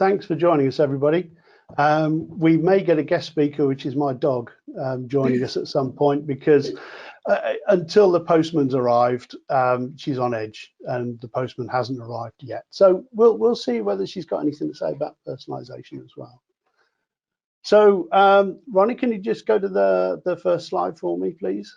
thanks for joining us, everybody. We may get a guest speaker, which is my dog, joining us at some point, because until the postman's arrived, she's on edge, and the postman hasn't arrived yet. So we'll see whether she's got anything to say about personalisation as well. So Ronnie, can you just go to the first slide for me, please?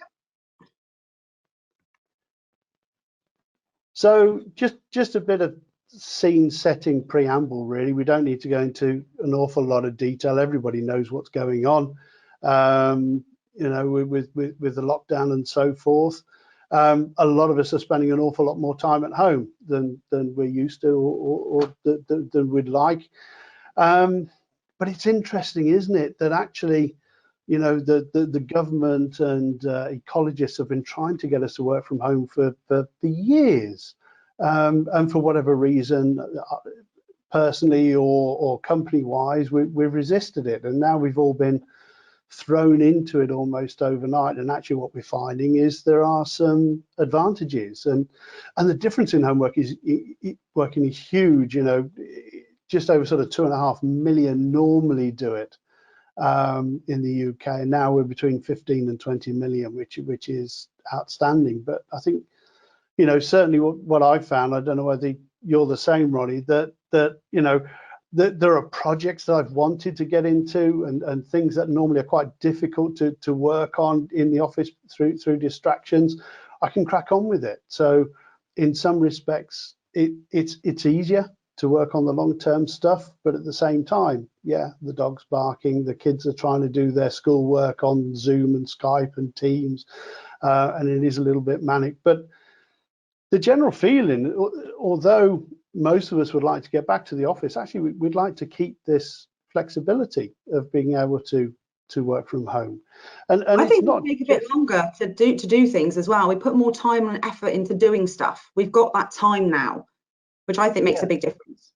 So just a bit of scene setting preamble, really. We don't need to go into an awful lot of detail. Everybody knows what's going on, you know, with the lockdown and so forth. A lot of us are spending an awful lot more time at home than we're used to, or than we'd like. But it's interesting, isn't it, that actually, you know, the government and ecologists have been trying to get us to work from home for years. And for whatever reason, personally or company-wise, we've resisted it. And now we've all been thrown into it almost overnight. And actually what we're finding is there are some advantages. And the difference in homework is working is huge. You know, just over sort of 2.5 million normally do it in the UK. Now we're between 15 and 20 million, which is outstanding. But I think, you know, certainly what I've found, I don't know whether you're the same, Ronnie, that you know, that there are projects that I've wanted to get into and things that normally are quite difficult to work on in the office through distractions. I can crack on with it. So in some respects, it's easier to work on the long-term stuff, but at the same time, yeah, the dog's barking, the kids are trying to do their schoolwork on Zoom and Skype and Teams, and it is a little bit manic. But the general feeling, although most of us would like to get back to the office, actually we'd like to keep this flexibility of being able to work from home. And I think it'll take a bit longer to do things as well. We put more time and effort into doing stuff. We've got that time now, which I think makes a big difference.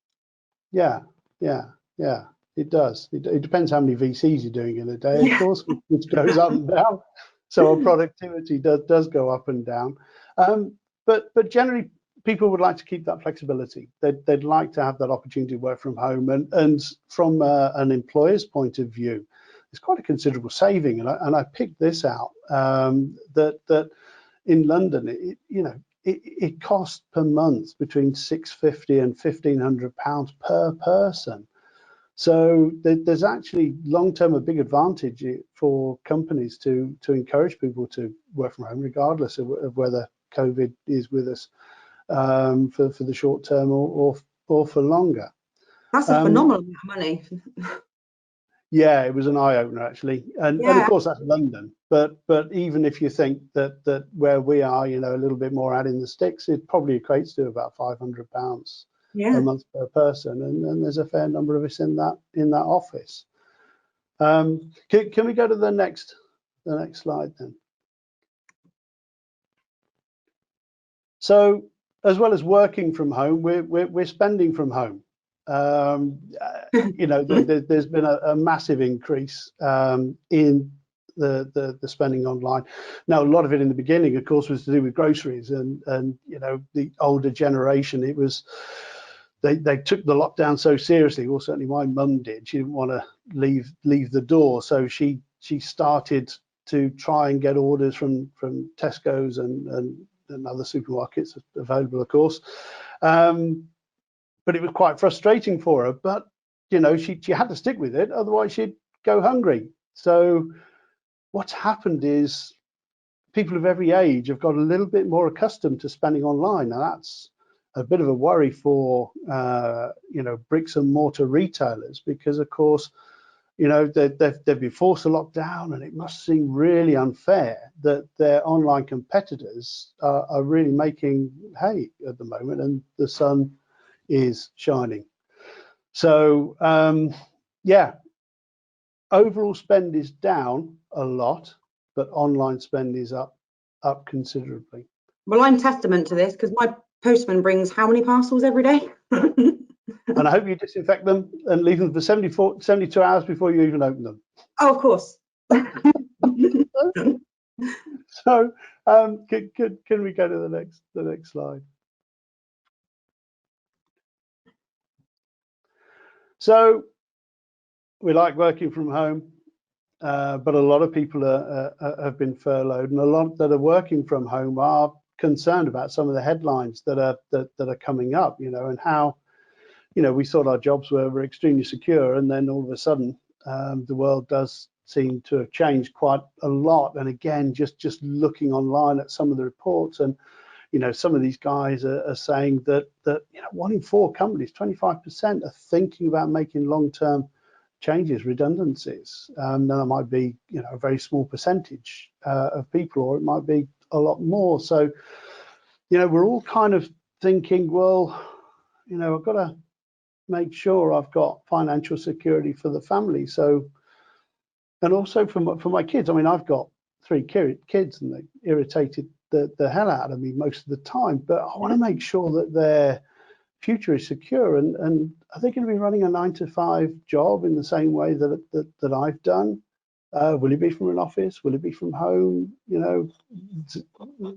Yeah, it does. It depends how many VCs you're doing in a day, of course, which goes up and down. So our productivity does go up and down. But generally, people would like to keep that flexibility. They'd like to have that opportunity to work from home. And from an employer's point of view, it's quite a considerable saving. And I picked this out, that in London, it costs per month between £650 and £1,500 per person. So there's actually long-term a big advantage for companies to encourage people to work from home, regardless of whether COVID is with us for the short term or for longer. That's a phenomenal amount of money. Yeah, it was an eye-opener actually, and of course that's London. But even if you think that where we are, you know, a little bit more out in the sticks, it probably equates to about £500 a month per person, and there's a fair number of us in that office. Can we go to the next slide then? So as well as working from home, we're spending from home. You know, there's been a massive increase in the spending online. Now, a lot of it in the beginning, of course, was to do with groceries, and you know, the older generation, it was they took the lockdown so seriously. Well, certainly my mum did. She didn't want to leave the door, so she started to try and get orders from Tesco's and other supermarkets available, of course. But it was quite frustrating for her. But you know, she had to stick with it, otherwise she'd go hungry. So what's happened is people of every age have got a little bit more accustomed to spending online. Now that's a bit of a worry for you know, bricks and mortar retailers, because of course, you know, they've been forced to lock down, and it must seem really unfair that their online competitors are really making hay at the moment, and the sun is shining. So yeah, overall spend is down a lot, but online spend is up considerably. Well, I'm testament to this, because my postman brings how many parcels every day? And I hope you disinfect them and leave them for 72 hours before you even open them. Oh, of course. So can we go to the next slide? So we like working from home, but a lot of people have been furloughed, and a lot that are working from home are concerned about some of the headlines that are coming up, and how, we thought our jobs were extremely secure, and then all of a sudden the world does seem to have changed quite a lot. And again, just looking online at some of the reports, and some of these guys are saying that 1 in 4 companies, 25%, are thinking about making long-term changes, redundancies. Now that might be a very small percentage of people, or it might be a lot more. So we're all kind of thinking, well, I've got to make sure I've got financial security for the family. So, and also for my kids. I mean, I've got 3 kids, and they irritated the hell out of me most of the time, but I want to make sure that their future is secure. And are they going to be running a 9-to-5 job in the same way that I've done? Will it be from an office? Will it be from home?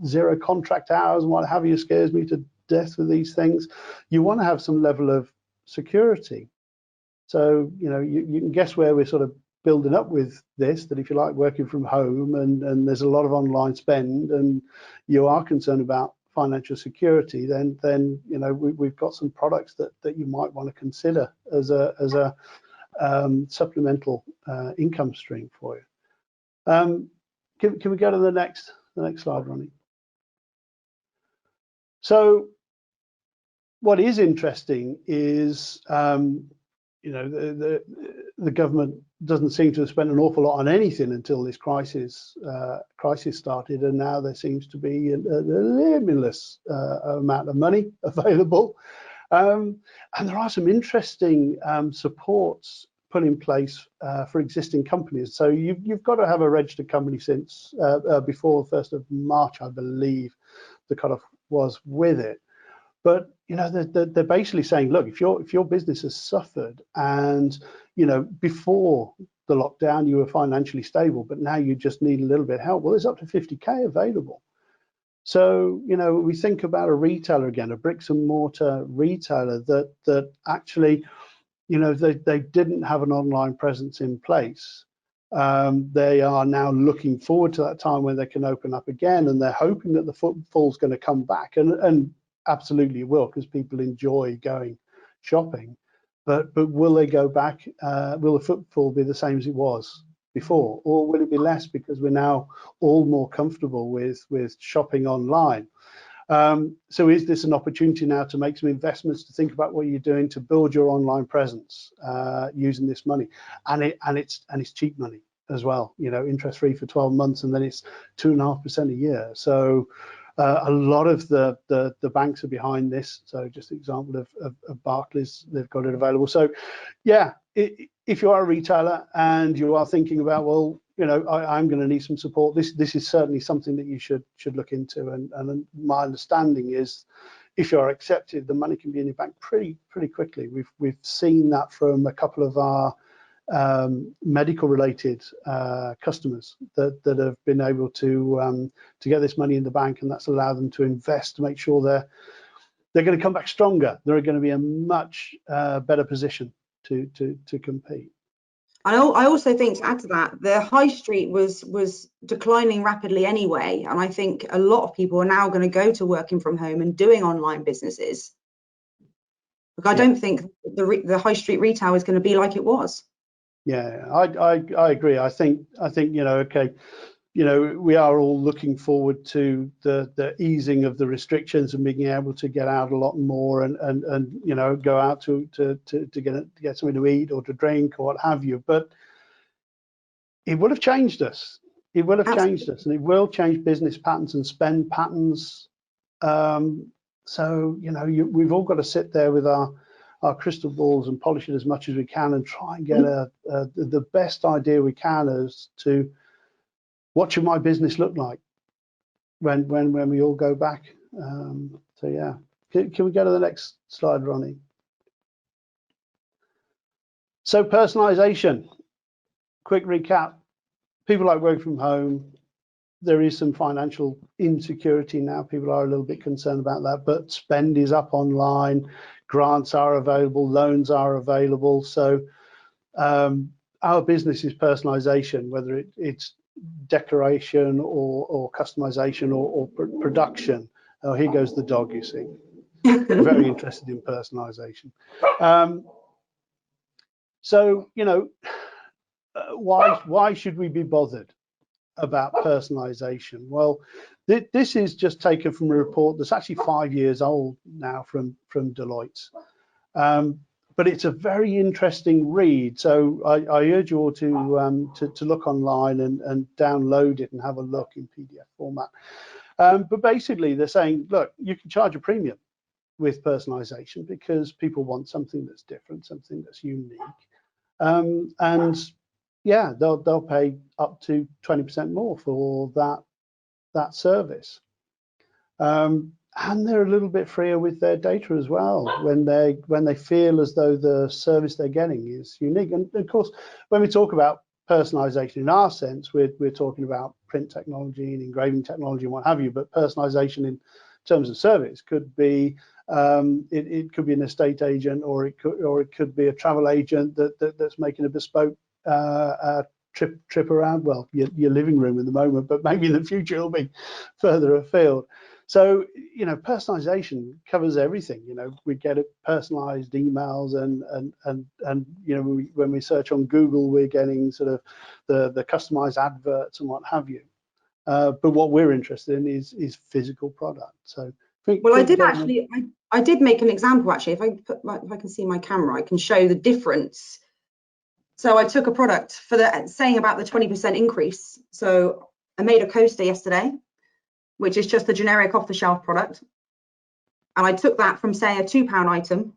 0 contract hours and what have you scares me to death with these things. You want to have some level of security. So, you can guess where we're sort of building up with this, that if you like working from home and there's a lot of online spend, and you are concerned about financial security, then we've got some products that you might want to consider as a supplemental income stream for you. Can we go to the next slide, Ronnie? So what is interesting is the government doesn't seem to have spent an awful lot on anything until this crisis started, and now there seems to be a limitless amount of money available, and there are some interesting supports put in place for existing companies. So you've got to have a registered company since before the 1st of March, I believe the cutoff was with it. But they're basically saying, look, if your business has suffered, and before the lockdown you were financially stable, but now you just need a little bit of help, well, there's up to 50k available. So we think about a retailer again, a bricks and mortar retailer that actually they didn't have an online presence in place. They are now looking forward to that time when they can open up again, and they're hoping that the footfall's going to come back, and absolutely it will, because people enjoy going shopping. But will they go back? Will the footfall be the same as it was before, or will it be less because we're now all more comfortable with shopping online? So is this an opportunity now to make some investments, to think about what you're doing to build your online presence using this money? And it's cheap money as well, interest free for 12 months, and then it's 2.5% a year. So a lot of the banks are behind this. So just an example of Barclays, they've got it available. So yeah, if you are a retailer and you are thinking about, well, I'm going to need some support, this is certainly something that you should look into. And my understanding is, if you are accepted, the money can be in your bank pretty quickly. We've seen that from a couple of our medical related customers that have been able to get this money in the bank, and that's allowed them to invest to make sure they're going to come back stronger. They're going to be in a much better position to compete. I also think, to add to that, the high street was declining rapidly anyway, and I think a lot of people are now going to go to working from home and doing online businesses. Look, I don't think the high street retail is going to be like it was. Yeah, I agree. I think okay, we are all looking forward to the easing of the restrictions and being able to get out a lot more and go out to get something to eat or to drink or what have you. But it would have changed us. It will have changed us, and it will change business patterns and spend patterns. So we've all got to sit there with our crystal balls and polish it as much as we can and try and get the best idea we can as to what should my business look like when we all go back. So yeah, can we go to the next slide, Ronnie? So personalization, quick recap. People like working from home. There is some financial insecurity now. People are a little bit concerned about that, but spend is up online. grants are available, loans are available. So our business is personalization, whether it's decoration or customization or production. Oh, here goes the dog, you see. Very interested in personalization. So, you know, why should we be bothered about personalization? Well, this is just taken from a report that's actually 5 years old now from Deloitte. But it's a very interesting read. So I urge you all to look online and download it and have a look in PDF format. But basically, they're saying, look, you can charge a premium with personalization because people want something that's different, something that's unique. And yeah, they'll pay up to 20% more for that service. And they're a little bit freer with their data as well when they feel as though the service they're getting is unique. And of course, when we talk about personalization in our sense, we're talking about print technology and engraving technology and what have you. But personalization in terms of service could be it could be an estate agent, or it could be a travel agent that's making a bespoke trip around, well, your living room at the moment, but maybe in the future it'll be further afield. So, you know, personalization covers everything. You know, we get personalized emails and you know, when we search on Google, we're getting sort of the customized adverts and what have you. But what we're interested in is physical product. So, well, I did make an example actually. If I can see my camera, I can show the difference. So I took a product for saying about the 20% increase. So I made a coaster yesterday, which is just a generic off-the-shelf product. And I took that from, say, a £2 item.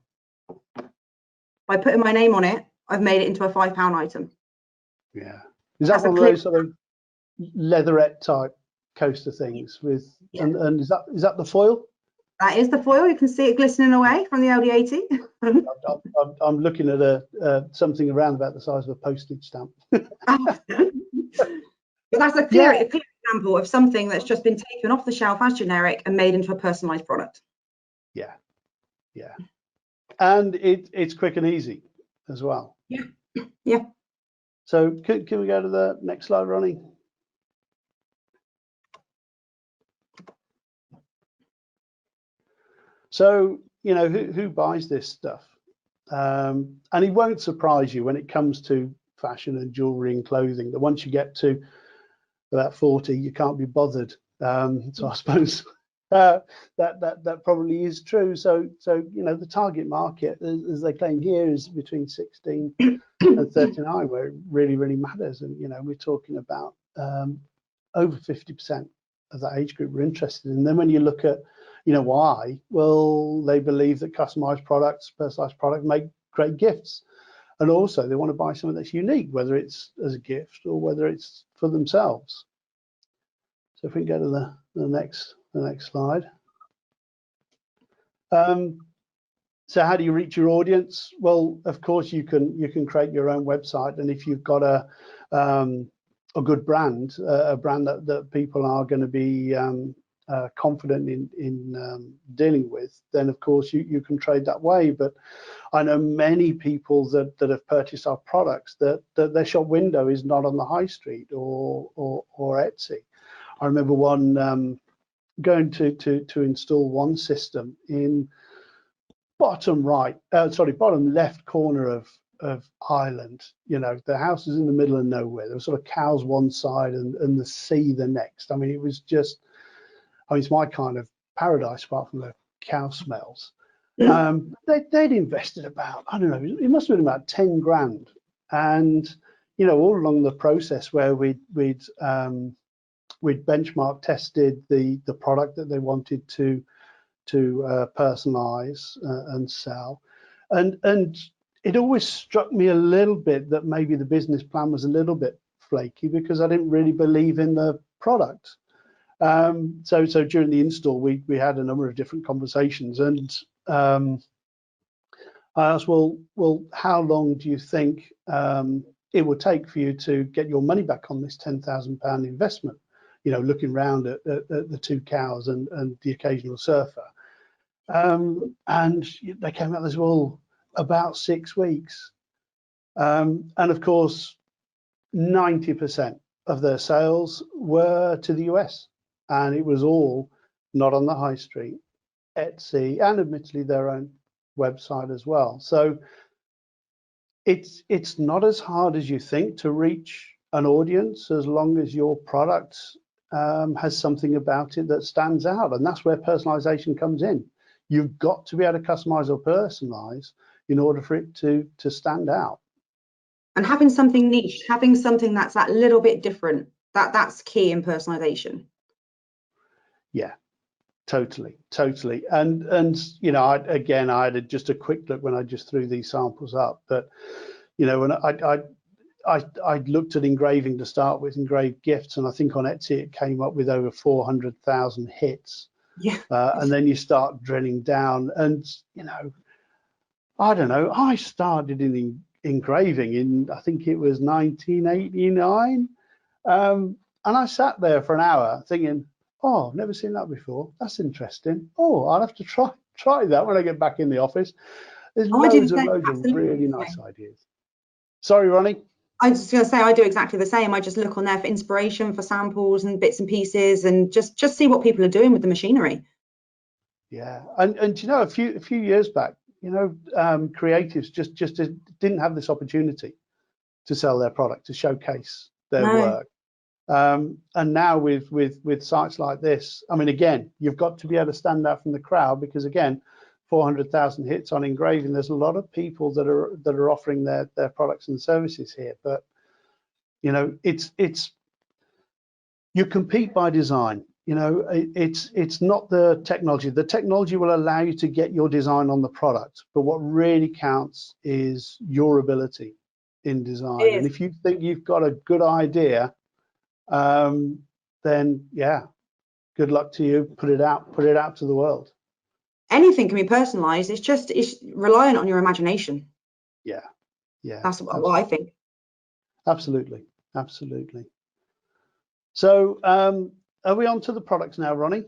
By putting my name on it, I've made it into a £5 item. Yeah. Is that one of those sort of leatherette type coaster things with, yeah. And is that the foil? That is the foil. You can see it glistening away from the LD80. I'm looking at something around about the size of a postage stamp. But that's a clear example of something that's just been taken off the shelf as generic and made into a personalized product. Yeah, yeah, and it's quick and easy as well. Yeah, yeah. So can we go to the next slide, Ronnie? So, you know, who buys this stuff? And it won't surprise you when it comes to fashion and jewelry and clothing that once you get to about 40, you can't be bothered. So I suppose that probably is true. So you know, the target market, as they claim here, is between 16 and 39, where it really matters. And you know, we're talking about over 50% of that age group are interested. And then when you look at, you know, why? Well, they believe that customized products, personalized products, make great gifts. And also they want to buy something that's unique, whether it's as a gift or whether it's for themselves. So if we can go to the next slide. So how do you reach your audience? Well, of course you can create your own website, and if you've got a good brand, a brand that people are going to be confident in dealing with, then of course you can trade that way. But I know many people that have purchased our products that their shop window is not on the high street or Etsy. I remember one going to install one system in bottom left corner of Ireland. You know, the house is in the middle of nowhere. There were sort of cows one side and the sea the next. I mean, it was just, I mean, it's my kind of paradise apart from the cow smells. They'd invested about, I don't know, it must have been about 10 grand. And, you know, all along the process where we'd benchmark tested the product that they wanted to personalize and sell. And it always struck me a little bit that maybe the business plan was a little bit flaky because I didn't really believe in the product. So during the install, we had a number of different conversations, and I asked, well, how long do you think it would take for you to get your money back on this £10,000 investment? You know, looking around at the two cows and the occasional surfer. and they came out this all about 6 weeks. And of course, 90% of their sales were to the US, and it was all not on the high street, Etsy, and admittedly their own website as well. So it's not as hard as you think to reach an audience, as long as your product has something about it that stands out, and that's where personalization comes in. You've got to be able to customize or personalize in order for it to stand out. And having something niche, having something that's that little bit different, that's key in personalization. Yeah, totally. And you know, I had just a quick look when I just threw these samples up, but you know, when I looked at engraving to start with, engraved gifts, and I think on Etsy it came up with over 400,000 hits. Yeah. And then you start drilling down, and you know, I don't know, I started in engraving in, I think it was 1989, and I sat there for an hour thinking, oh, I've never seen that before, that's interesting, oh, I'll have to try that when I get back in the office. There's loads of really nice ideas. Sorry, Ronnie. I was just going to say, I do exactly the same. I just look on there for inspiration, for samples and bits and pieces, and just see what people are doing with the machinery. Yeah, and you know, a few years back, you know, creatives just didn't have this opportunity to sell their product, to showcase their work. And now with sites like this, I mean, again, you've got to be able to stand out from the crowd, because again, 400,000 hits on engraving. There's a lot of people that are offering their products and services here, but you know, it's you compete by design. You know, it's not the technology. The technology will allow you to get your design on the product, but what really counts is your ability in design. And if you think you've got a good idea, then yeah, good luck to you. Put it out to the world. Anything can be personalized. It's reliant on your imagination. Yeah. That's what I think. Absolutely. So are we on to the products now, Ronnie?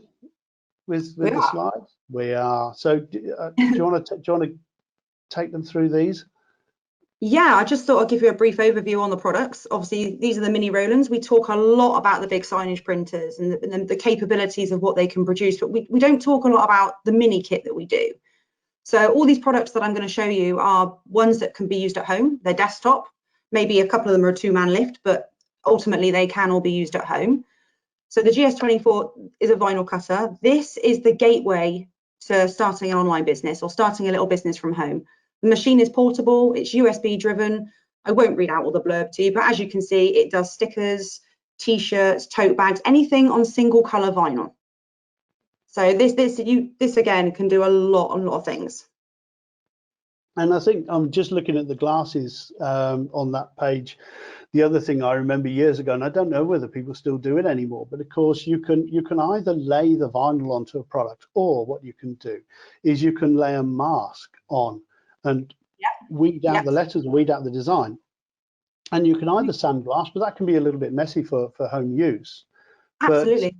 With the slides? We are. So do you want to take them through these? Yeah, I just thought I'd give you a brief overview on the products. Obviously, these are the mini Rolands. We talk a lot about the big signage printers and the capabilities of what they can produce, but we don't talk a lot about the mini kit that we do. So all these products that I'm going to show you are ones that can be used at home. They're desktop. Maybe a couple of them are a 2-man lift, but ultimately they can all be used at home. So the GS24 is a vinyl cutter. This is the gateway to starting an online business or starting a little business from home. The machine is portable, it's USB driven. I won't read out all the blurb to you, but as you can see, it does stickers, t-shirts, tote bags, anything on single color vinyl. So this again can do a lot of things. And I think I'm just looking at the glasses on that page. The other thing I remember years ago, and I don't know whether people still do it anymore, but of course you can either lay the vinyl onto a product, or what you can do is you can lay a mask on and weed out the letters, weed out the design. And you can either sandblast, but that can be a little bit messy for home use. Absolutely.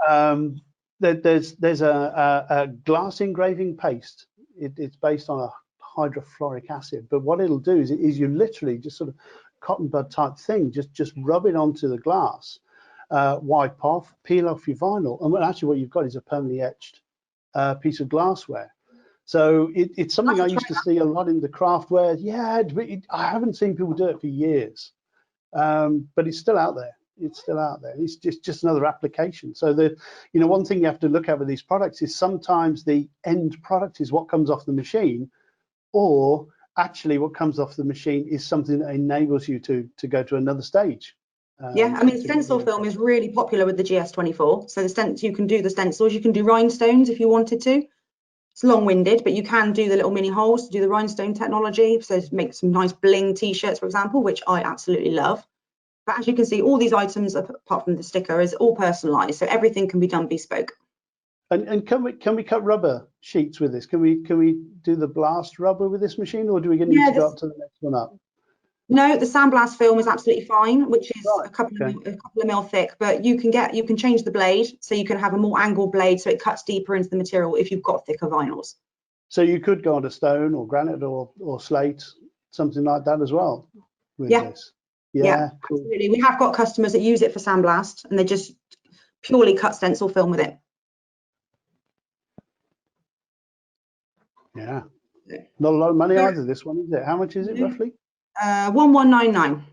But there's a glass engraving paste. It's based on a hydrofluoric acid, but what it'll do is you literally just sort of cotton bud type thing, just rub it onto the glass, wipe off, peel off your vinyl, and actually what you've got is a permanently etched piece of glassware. So it's something I used to see a lot in the craftware. Yeah, I haven't seen people do it for years, but it's still out there. It's still out there. It's just another application. So one thing you have to look at with these products is sometimes the end product is what comes off the machine, or actually what comes off the machine is something that enables you to go to another stage. Yeah, I mean, stencil film is really popular with the GS24. So you can do the stencils, you can do rhinestones if you wanted to. It's long-winded, but you can do the little mini holes to do the rhinestone technology. So make some nice bling t-shirts, for example, which I absolutely love. But as you can see, all these items, apart from the sticker, is all personalized. So everything can be done bespoke. And can we cut rubber sheets with this? Can we do the blast rubber with this machine, or do we need to go up to the next one up? No, the sandblast film is absolutely fine, which is Right, a couple okay. of mil thick, but you can change the blade, so you can have a more angled blade so it cuts deeper into the material if you've got thicker vinyls. So you could go on to stone or granite or slate, something like that as well with Yeah, this. yeah, Yeah, cool. absolutely. We have got customers that use it for sandblast and they just purely cut stencil film with it. Yeah. Not a lot of money either, this one, is it? How much is it roughly? 1199.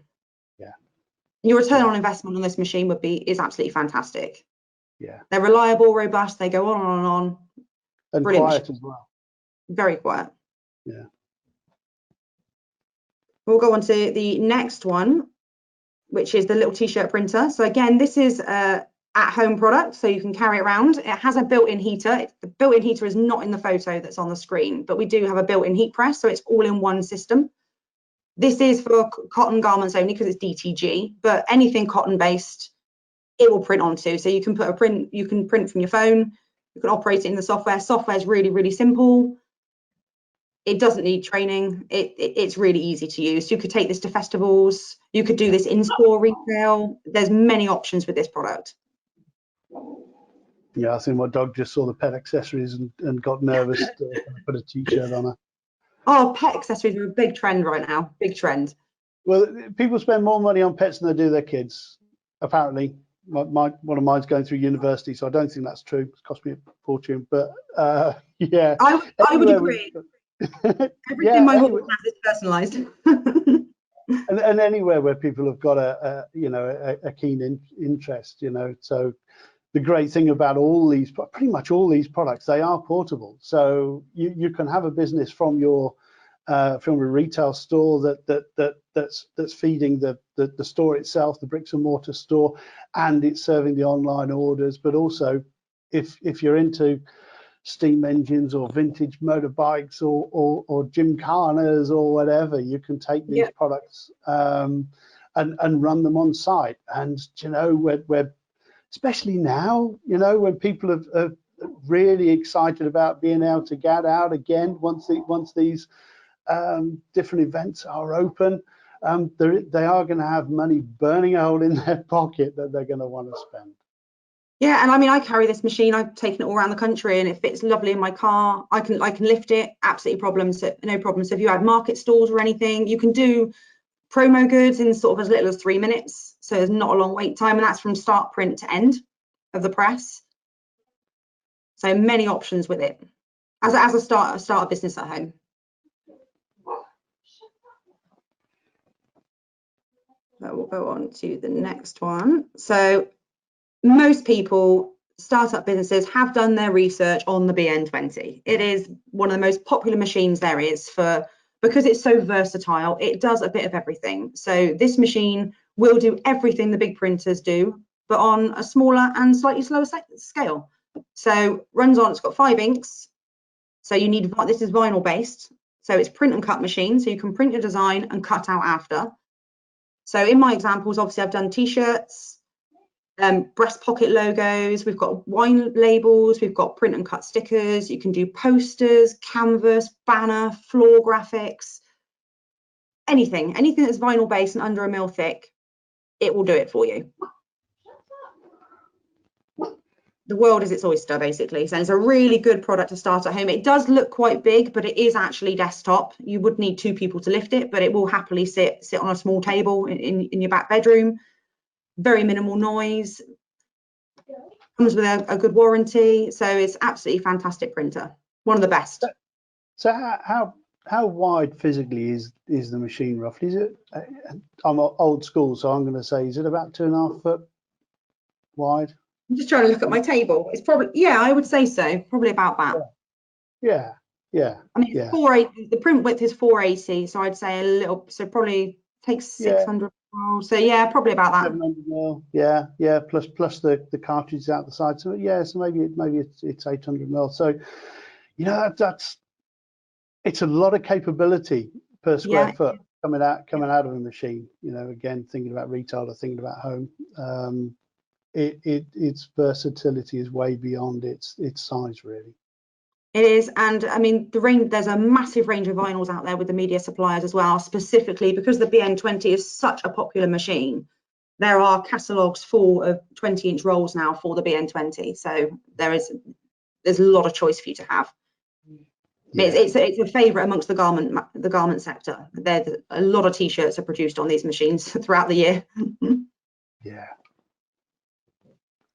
Yeah. Your return on investment on this machine is absolutely fantastic. Yeah. They're reliable, robust, they go on and on. And Brilliant quiet machine. as well. Very quiet. Yeah. We'll go on to the next one, which is the little t-shirt printer. So again, this is a at-home product, so you can carry it around. It has a built-in heater. The built-in heater is not in the photo that's on the screen, but we do have a built-in heat press, so it's all in one system. This is for cotton garments only because it's DTG, but anything cotton-based, it will print onto. So you can print from your phone, you can operate it in the software. Software is really, really simple. It doesn't need training. It's really easy to use. You could take this to festivals. You could do this in-store retail. There's many options with this product. Yeah, I think my dog just saw the pet accessories and got nervous to put a t-shirt on her. Oh, pet accessories are a big trend right now. Big trend. Well, people spend more money on pets than they do their kids, apparently. One of mine's going through university, so I don't think that's true. It's cost me a fortune, but yeah. I would agree. Everything my husband has is personalized. and anywhere where people have got a keen interest, so the great thing about pretty much all these products, they are portable. So you can have a business from a retail store that's feeding the store itself, the bricks and mortar store, and it's serving the online orders. But also, if you're into steam engines or vintage motorbikes or gymkhanas or whatever, you can take these products and run them on site. And we're especially now, when people are really excited about being able to get out again once these different events are open, they are going to have money burning a hole in their pocket that they're going to want to spend. Yeah, and I mean, I carry this machine. I've taken it all around the country, and it fits lovely in my car. I can lift it, absolutely no problem. So if you had market stalls or anything, you can do promo goods in sort of as little as 3 minutes. So there's not a long wait time, and that's from start print to end of the press. So many options with it as a start a business at home. So we'll go on to the next one. So most people, startup businesses, have done their research on the BN20. It is one of the most popular machines there is because it's so versatile. It does a bit of everything. So this machine will do everything the big printers do, but on a smaller and slightly slower scale. So it's got 5 inks. So this is vinyl based. So it's print and cut machine. So you can print your design and cut out after. So in my examples, obviously I've done t-shirts, breast pocket logos, we've got wine labels, we've got print and cut stickers, you can do posters, canvas, banner, floor graphics, anything that's vinyl based and under 1 mil thick, it will do it for you. The world is its oyster, basically. So it's a really good product to start at home. It does look quite big, but it is actually desktop. You would need 2 people to lift it, but it will happily sit on a small table in your back bedroom. Very minimal noise. Comes with a good warranty. So it's absolutely fantastic printer. One of the best. So how wide physically is the machine roughly? Is it? I'm old school, so I'm going to say, is it about 2.5 foot wide? I'm just trying to look at my table. It's probably, yeah, I would say so. Probably about that. Yeah. I mean, it's 480. The print width is 480, so I'd say a little. So probably takes 600. So yeah, probably about that. 700 mil. Yeah. Plus the cartridges out the side. So yeah, so maybe it's 800 mil. So it's a lot of capability per square foot coming out of a machine. Again, thinking about retail or thinking about home. Its versatility is way beyond its size, really. It is, and I mean there's a massive range of vinyls out there with the media suppliers as well, specifically because the BN20 is such a popular machine. There are catalogues full of 20-inch rolls now for the BN20, so there's a lot of choice for you to have. Yeah. It's a favourite amongst the garment sector. There's a lot of t-shirts are produced on these machines throughout the year. Yeah,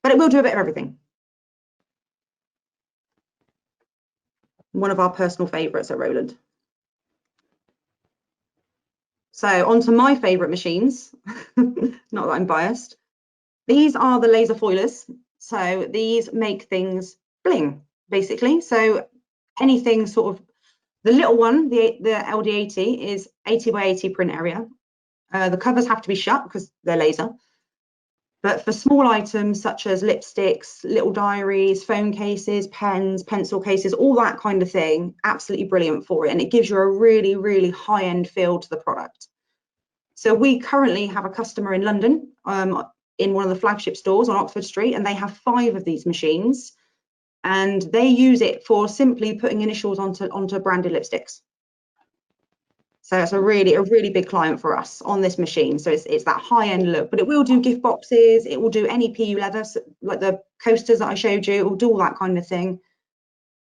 but it will do a bit of everything. One of our personal favourites at Roland. So onto my favourite machines. Not that I'm biased. These are the laser foilers. So these make things bling, basically. So anything sort of, the little one, the LD80 is 80 by 80 print area. The covers have to be shut because they're laser. But for small items such as lipsticks, little diaries, phone cases, pens, pencil cases, all that kind of thing, absolutely brilliant for it. And it gives you a really, really high-end feel to the product. So we currently have a customer in London, in one of the flagship stores on Oxford Street, and they have 5 of these machines. And they use it for simply putting initials onto branded lipsticks. So it's a really big client for us on this machine. So it's that high-end look, but it will do gift boxes. It will do any PU leather, like the coasters that I showed you. It will do all that kind of thing.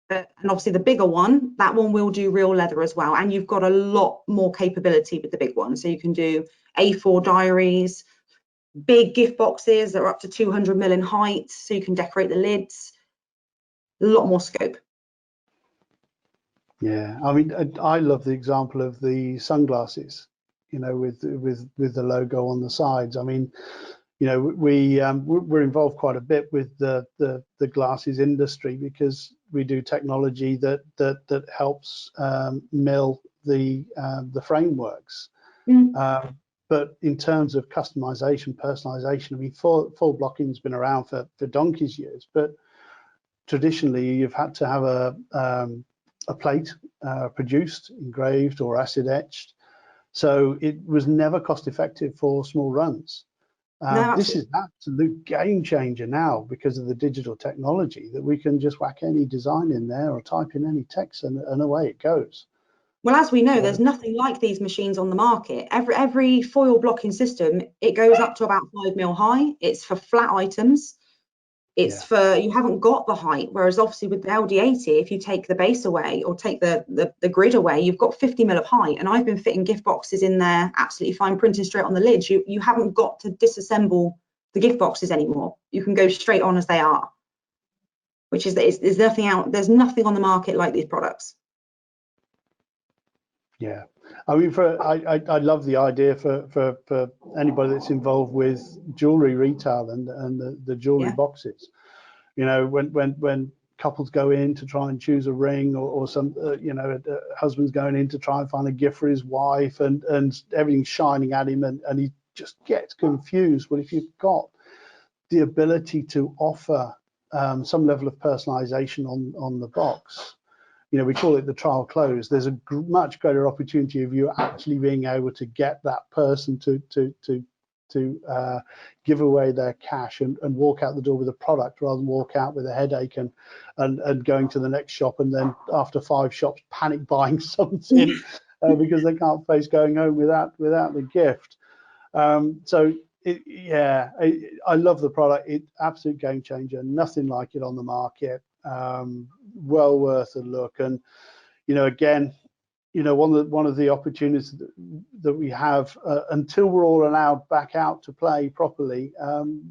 And obviously the bigger one, that one will do real leather as well. And you've got a lot more capability with the big one. So you can do A4 diaries, big gift boxes that are up to 200 mil in height. So you can decorate the lids. A lot more scope. Yeah, I mean, I love the example of the sunglasses, you know, with the logo on the sides. I mean, you know, we're involved quite a bit with the glasses industry because we do technology that helps mill the frameworks. But in terms of customization, personalization, I mean, full blocking's been around for donkey's years, but traditionally you've had to have a plate produced, engraved or acid etched. So it was never cost effective for small runs. No, this is an absolute game changer now because of the digital technology that we can just whack any design in there or type in any text and away it goes. Well, as we know, there's nothing like these machines on the market. Every foil blocking system, it goes up to about 5 mil high. It's for flat items. It's for, you haven't got the height, whereas obviously with the LD80, if you take the base away or take the grid away, you've got 50 mil of height. And I've been fitting gift boxes in there absolutely fine, printing straight on the lids. You haven't got to disassemble the gift boxes anymore. You can go straight on as they are, which is there's nothing on the market like these products. Yeah, I mean, I love the idea for anybody that's involved with jewelry retail and the jewelry boxes. You know, when couples go in to try and choose a ring or some, you know, husband's going in to try and find a gift for his wife and everything's shining at him and he just gets confused. Well, if you've got the ability to offer some level of personalization on the box, you know, we call it the trial close. There's a much greater opportunity of you actually being able to get that person to give away their cash and walk out the door with a product rather than walk out with a headache and going to the next shop and then after 5 shops panic buying something because they can't face going home without the gift. So I love the product. It's absolute game changer. Nothing like it on the market. Well worth a look. And you know, again, you know, one of the opportunities that we have until we're all allowed back out to play properly,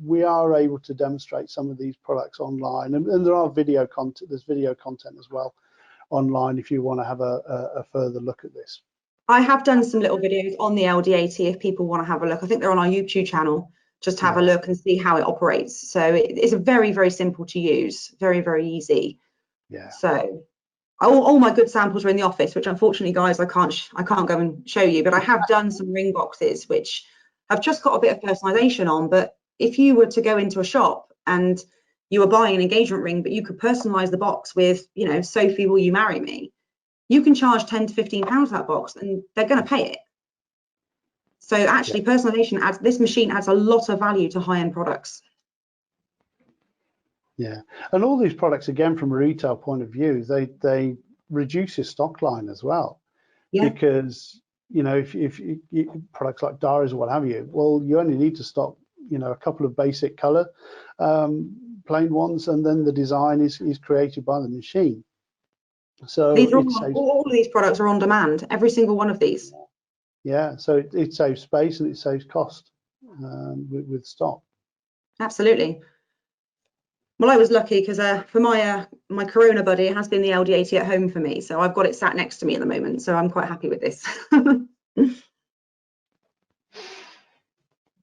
we are able to demonstrate some of these products online, and there are video content. There's video content as well online if you want to have a further look at this. I have done some little videos on the LD80 if people want to have a look. I think they're on our YouTube channel. Just have a look and see how it operates. So it's very, very simple to use, very, very easy. Yeah. So all my good samples are in the office, which unfortunately, guys, I can't go and show you. But I have done some ring boxes which have just got a bit of personalization on. But if you were to go into a shop and you were buying an engagement ring, but you could personalize the box with, you know, Sophie, will you marry me? You can charge £10 to £15 that box, and they're going to pay it. So actually, personalization this machine adds a lot of value to high-end products. Yeah, and all these products, again, from a retail point of view, they reduce your stock line as well, Yeah. because if products like diaries or what have you, well, you only need to stock a couple of basic color plain ones, and then the design is created by the machine. So These are it saves, all of these products are on demand. Every single one of these. yeah, so it saves space and it saves cost with stock. Absolutely. Well, I was lucky because for my Corona buddy, it has been the LD80 at home for me, so I've got it sat next to me at the moment, so I'm quite happy with this.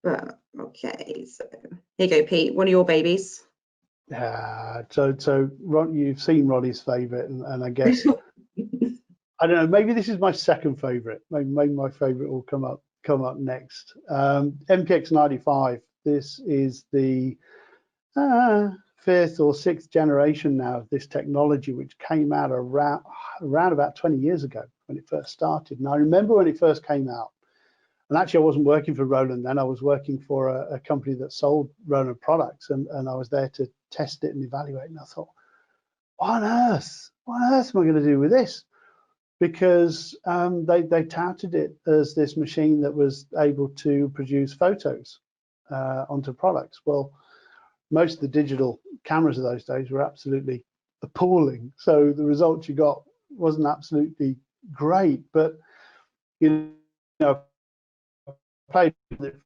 But okay, so here you go, Pete, one of your babies. So you've seen Ronnie's favorite, and I guess I don't know, maybe this is my second favorite. Maybe my favorite will come up next. MPX 95. This is the fifth or sixth generation now of this technology, which came out around about 20 years ago when it first started. And I remember when it first came out, and actually I wasn't working for Roland then, I was working for a company that sold Roland products, and I was there to test it and evaluate, and I thought, what on earth am I going to do with this? Because they touted it as this machine that was able to produce photos onto products. Well, most of the digital cameras of those days were absolutely appalling. So the results you got wasn't absolutely great. But played with it,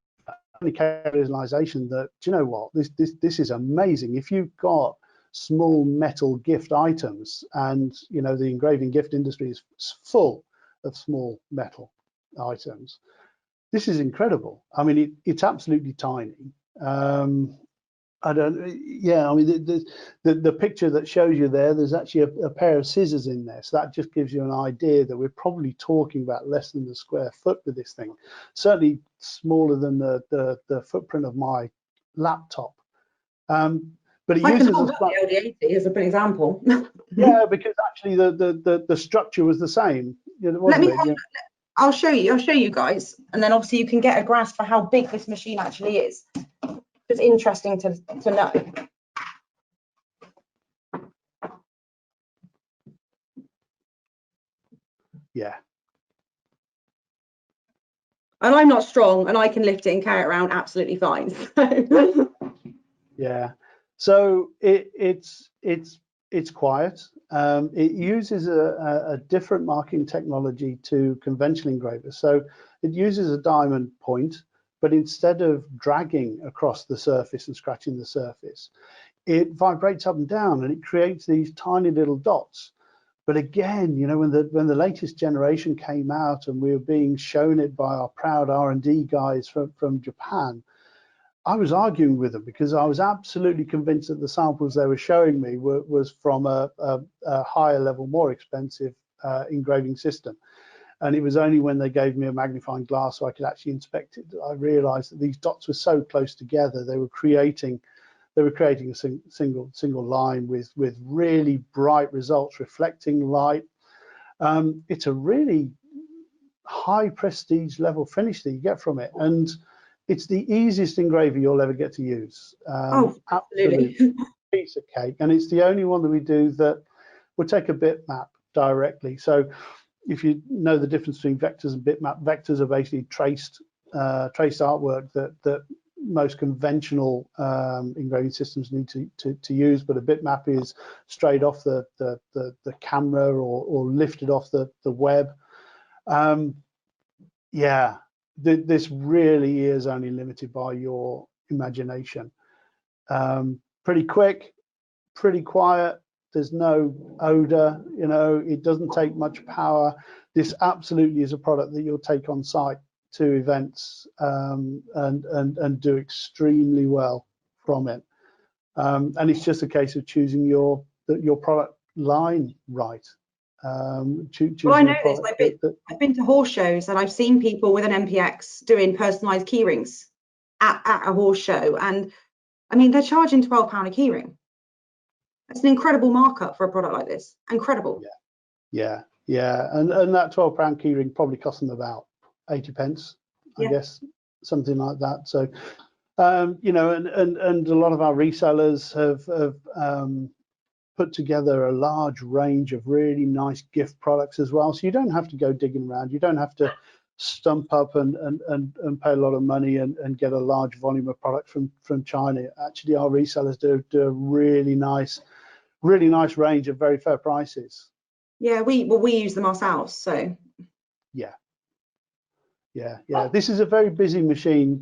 personalization, that, do you know what, this is amazing. If you've got small metal gift items, and the engraving gift industry is full of small metal items, this is incredible. I mean, it's absolutely tiny. I mean, the picture that shows you there's actually a pair of scissors in there, so that just gives you an idea that we're probably talking about less than a square foot with this thing, certainly smaller than the footprint of my laptop. But it uses the LD80 as an example. Yeah, because actually the structure was the same, wasn't it? I'll show you guys, and then obviously you can get a grasp for how big this machine actually is. It's interesting to know. Yeah. And I'm not strong, and I can lift it and carry it around absolutely fine. Yeah. So it's quiet. It uses a different marking technology to conventional engravers. So it uses a diamond point, but instead of dragging across the surface and scratching the surface, it vibrates up and down, and it creates these tiny little dots. But again, when the latest generation came out and we were being shown it by our proud R&D guys from Japan, I was arguing with them because I was absolutely convinced that the samples they were showing me was from a higher level, more expensive engraving system. And it was only when they gave me a magnifying glass so I could actually inspect it that I realized that these dots were so close together, they were creating a single line with really bright results, reflecting light. It's a really high prestige level finish that you get from it, and it's the easiest engraver you'll ever get to use. Absolutely. Piece of cake, and it's the only one that we do that will take a bitmap directly. So if you know the difference between vectors and bitmap, vectors are basically traced artwork that most conventional engraving systems need to use, but a bitmap is straight off the camera or lifted off the web. Yeah, this really is only limited by your imagination. Pretty quick, pretty quiet. There's no odor, it doesn't take much power. This absolutely is a product that you'll take on site to events and do extremely well from it. And it's just a case of choosing your product line right. Well, I know this. I've been to horse shows and I've seen people with an MPX doing personalised keyrings at a horse show, and I mean they're charging £12 a keyring. That's an incredible markup for a product like this. Incredible. Yeah. And that £12 keyring probably cost them about 80 pence, I guess, something like that. So You know, and a lot of our resellers have put together a large range of really nice gift products as well. So you don't have to go digging around. You don't have to stump up and pay a lot of money and get a large volume of product from China. Actually, our resellers do a really nice range at very fair prices. Yeah, we use them ourselves. So yeah. This is a very busy machine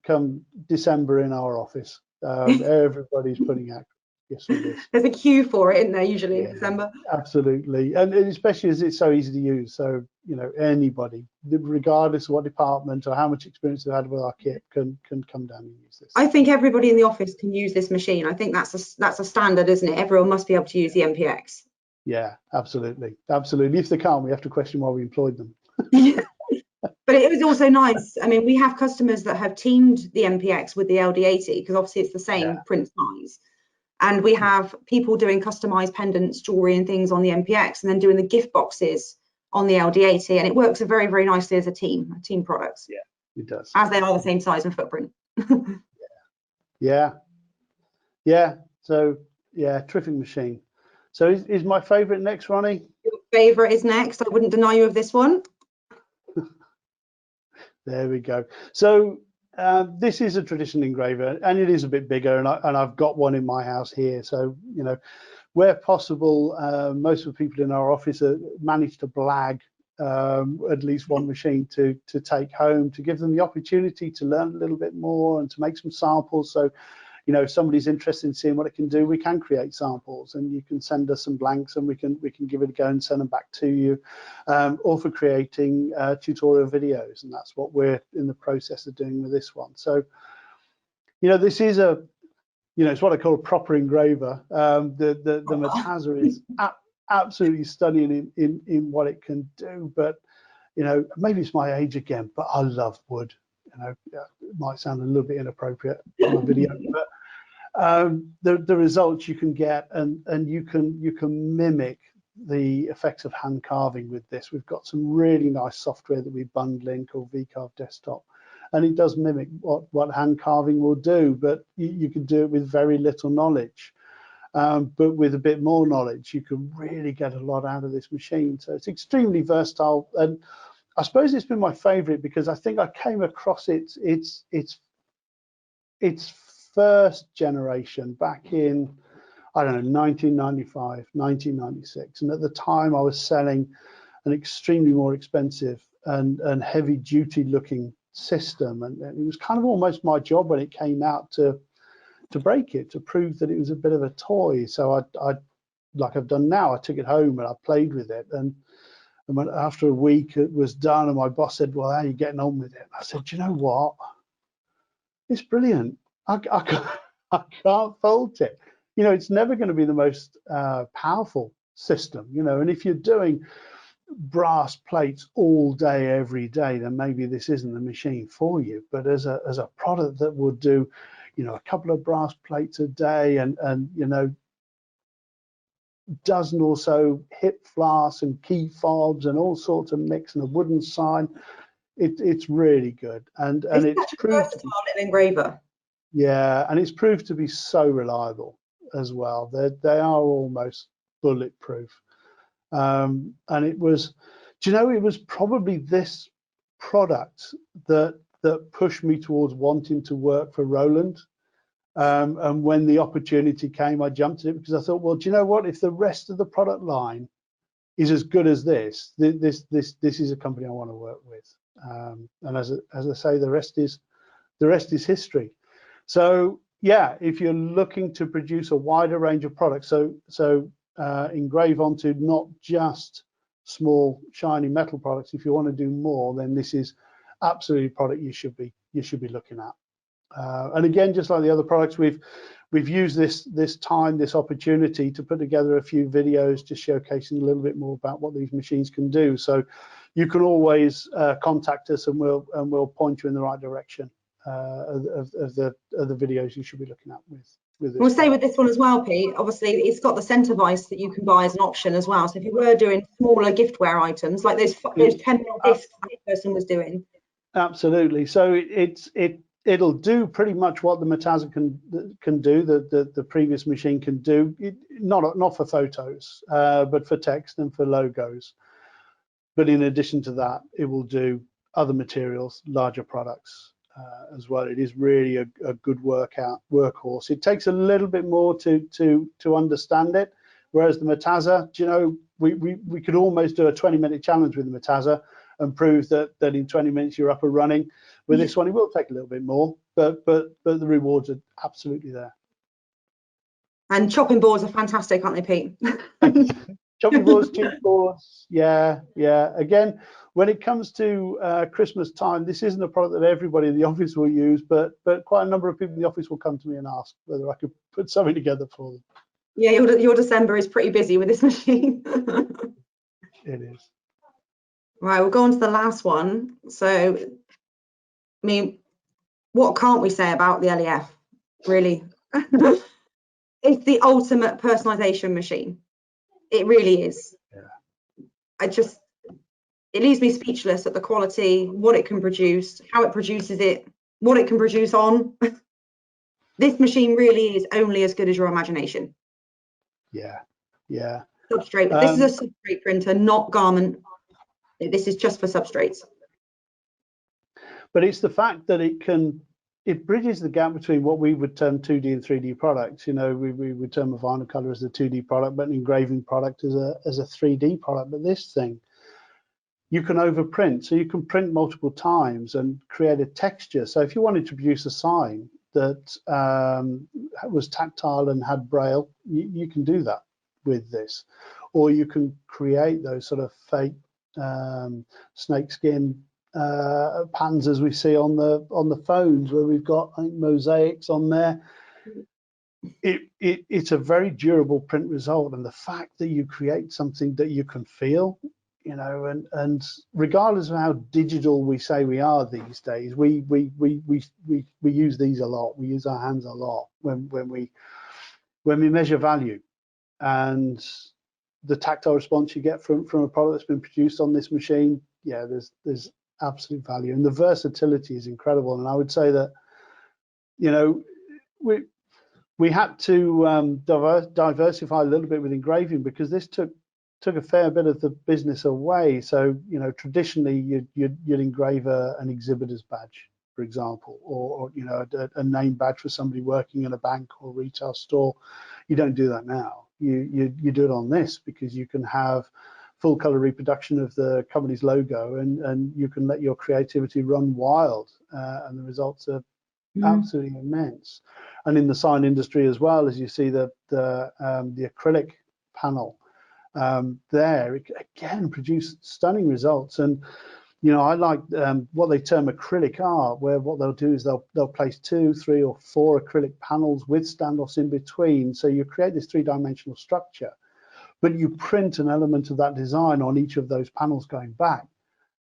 come December in our office. Everybody's putting out gifts for this. There's a queue for it, isn't there, usually in December? Absolutely, and especially as it's so easy to use. So, you know, anybody, regardless of what department or how much experience they've had with our kit, can come down and use this. I think everybody in the office can use this machine. I think that's a standard, isn't it? Everyone must be able to use the MPX. Yeah, absolutely. If they can't, we have to question why we employed them. But it was also nice. I mean, we have customers that have teamed the MPX with the LD80 because obviously it's the same print size. And we have people doing customized pendants, jewelry and things on the MPX, and then doing the gift boxes on the LD80. And it works very, very nicely as a team product. Yeah, it does. As they are the same size and footprint. Yeah. So, yeah, terrific machine. So is my favorite next, Ronnie? Your favorite is next. I wouldn't deny you of this one. There we go. So this is a traditional engraver, and it is a bit bigger, and I've got one in my house here. So, you know, where possible, most of the people in our office manage to blag at least one machine to take home, to give them the opportunity to learn a little bit more and to make some samples. So, you know, if somebody's interested in seeing what it can do, we can create samples, and you can send us some blanks, and we can give it a go and send them back to you, or for creating tutorial videos, and that's what we're in the process of doing with this one. So, you know, this is it's what I call a proper engraver. The Mataza is absolutely stunning in what it can do, but, you know, maybe it's my age again, but I love wood. You know, it might sound a little bit inappropriate on a video, but the results you can get, and you can mimic the effects of hand carving with this. We've got some really nice software that we bundle in called VCarve Desktop, and it does mimic what hand carving will do, but you can do it with very little knowledge. But with a bit more knowledge, you can really get a lot out of this machine. So it's extremely versatile, and I suppose it's been my favorite because I think I came across its first generation back in, I don't know, 1995, 1996. And at the time I was selling an extremely more expensive and heavy duty looking system. And it was kind of almost my job when it came out to break it, to prove that it was a bit of a toy. So I like I've done now, I took it home and I played with it. And when, after a week it was done, and my boss said, well, how are you getting on with it? I said, you know what? It's brilliant. I can't fault it. You know, it's never going to be the most powerful system, you know, and if you're doing brass plates all day, every day, then maybe this isn't the machine for you. But as a product that will do, you know, a couple of brass plates a day and you know, dozen or so hip flasks and key fobs and all sorts of mix and a wooden sign, it's really good. And it's proved to be an engraver. Yeah, and it's proved to be so reliable as well. They are almost bulletproof. And it was, do you know, it was probably this product that pushed me towards wanting to work for Roland. And when the opportunity came, I jumped at it because I thought, well, do you know what? If the rest of the product line is as good as this is a company I want to work with. And as I say, the rest is history. So yeah, if you're looking to produce a wider range of products, so engrave onto not just small shiny metal products. If you want to do more, then this is absolutely a product you should be looking at. And again, just like the other products, we've used this opportunity to put together a few videos just showcasing a little bit more about what these machines can do. So you can always contact us, and we'll point you in the right direction of the videos you should be looking at with this. We'll say with this one as well, Pete, obviously it's got the centre vise that you can buy as an option as well. So if you were doing smaller giftware items like those 10mm discs that person was doing. Absolutely. So it'll do pretty much what the Metaza can do, the previous machine can do. Not for photos, but for text and for logos. But in addition to that, it will do other materials, larger products as well. It is really a good workhorse. It takes a little bit more to understand it, whereas the Metaza, you know, we could almost do a 20-minute challenge with the Metaza and prove that in 20 minutes you're up and running. With this one, it will take a little bit more, but the rewards are absolutely there. And chopping boards are fantastic, aren't they, Pete? Chopping boards, cheese boards, yeah. Again, when it comes to Christmas time, this isn't a product that everybody in the office will use, but quite a number of people in the office will come to me and ask whether I could put something together for them. Yeah, your December is pretty busy with this machine. It is. Right, we'll go on to the last one. So, I mean, what can't we say about the LEF, really? It's the ultimate personalization machine. It really is. Yeah. It leaves me speechless at the quality, what it can produce, how it produces it, what it can produce on. This machine really is only as good as your imagination. Yeah. Substrate. This is a substrate printer, not garment. This is just for substrates. But it's the fact that it bridges the gap between what we would term 2D and 3D products. You know, we would term a vinyl color as a 2D product, but an engraving product as a 3D product. But this thing, you can overprint, so you can print multiple times and create a texture. So if you wanted to produce a sign that was tactile and had braille, you can do that with this. Or you can create those sort of fake snakeskin pans as we see on the phones, where we've got, I think, mosaics on there. It's a very durable print result, and the fact that you create something that you can feel, you know, and regardless of how digital we say we are these days, we use these a lot. We use our hands a lot when we measure value, and the tactile response you get from a product that's been produced on this machine, yeah, there's absolute value, and the versatility is incredible. And I would say that, you know, we had to diversify a little bit with engraving, because this took a fair bit of the business away. So, you know, traditionally you'd engrave an exhibitor's badge, for example, or you know, a name badge for somebody working in a bank or retail store. You don't do that now. You do it on this, because you can have full color reproduction of the company's logo, and you can let your creativity run wild, and the results are absolutely immense. And in the sign industry as well, as you see the acrylic panel there, it again produced stunning results. And you know, I like what they term acrylic art, where what they'll do is they'll place 2, 3, or 4 acrylic panels with standoffs in between, so you create this 3-dimensional structure, but you print an element of that design on each of those panels going back.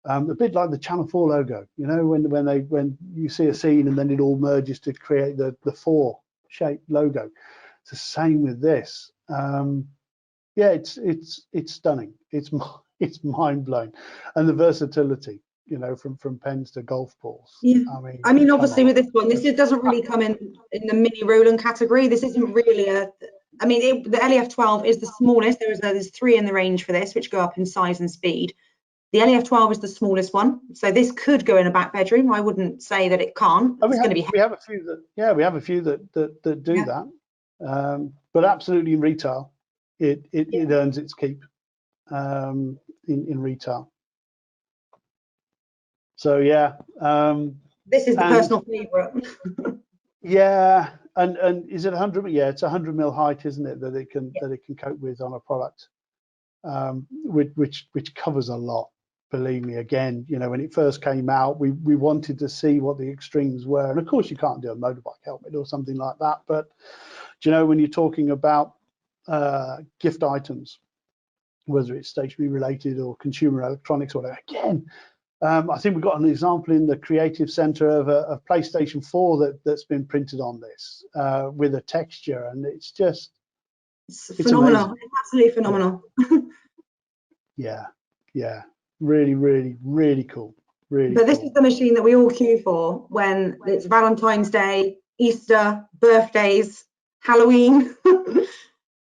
A bit like the Channel 4 logo, you know, when you see a scene and then it all merges to create the 4-shaped logo. It's the same with this. Yeah, it's stunning. It's mind blowing, and the versatility, you know, from pens to golf balls. Yeah. I mean, obviously with this one, this doesn't really come in the mini Roland category. This isn't really I mean, the LEF 12 is the smallest. There's 3 in the range for this, which go up in size and speed. The LEF 12 is the smallest one, so this could go in a back bedroom. I wouldn't say that it can't. It's going to be. We have a few that do that, but absolutely in retail, it earns its keep in retail. So yeah, this is the personal favorite. Yeah, and is it 100? Yeah, it's 100 mil height, isn't it? That it can cope with on a product, which covers a lot. Believe me, again, you know, when it first came out, we wanted to see what the extremes were, and of course you can't do a motorbike helmet or something like that. But you know, when you're talking about gift items, whether it's stationery related or consumer electronics or whatever, again. I think we've got an example in the creative center of a PlayStation 4 that's been printed on this with a texture, and it's phenomenal. amazing. It's absolutely phenomenal. Yeah, really, really, really cool. Really but this cool. is the machine that we all queue for when it's Valentine's Day, Easter, birthdays, Halloween.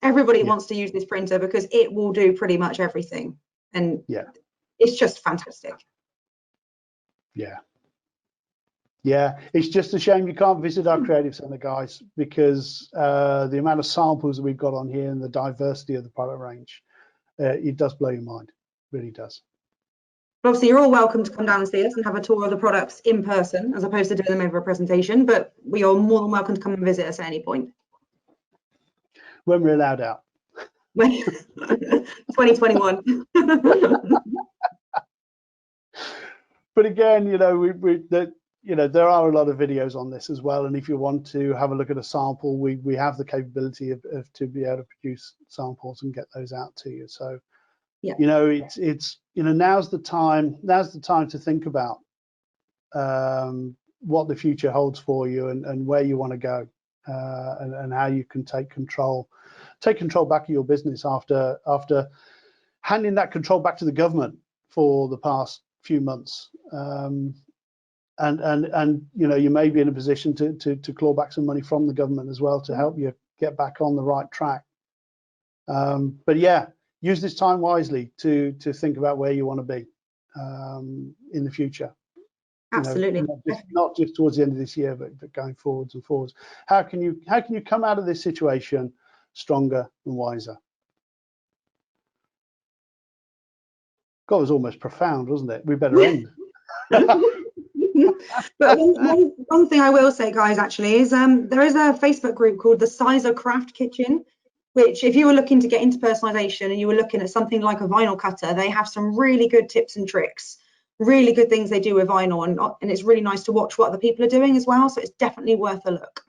Everybody wants to use this printer because it will do pretty much everything, and it's just fantastic. Yeah, it's just a shame you can't visit our creative centre, guys, because the amount of samples that we've got on here and the diversity of the product range, it does blow your mind, really does. Obviously, you're all welcome to come down and see us and have a tour of the products in person, as opposed to doing them over a presentation, but we are more than welcome to come and visit us at any point. When we're allowed out. 2021. But again, you know, there are a lot of videos on this as well, and if you want to have a look at a sample, we have the capability of to be able to produce samples and get those out to you. So, you know, it's now's the time to think about what the future holds for you and where you want to go, and how you can take control back of your business after handing that control back to the government for the past few months. And you know, you may be in a position to claw back some money from the government as well to help you get back on the right track. But yeah, use this time wisely to think about where you want to be in the future. Absolutely. You know, not just towards the end of this year, but going forwards and forwards. How can you come out of this situation stronger and wiser? God, it was almost profound, wasn't it? We better end. But one thing I will say, guys, actually, is there is a Facebook group called the Sizer Craft Kitchen, which if you were looking to get into personalization and you were looking at something like a vinyl cutter, they have some really good tips and tricks, really good things they do with vinyl, and it's really nice to watch what other people are doing as well. So it's definitely worth a look.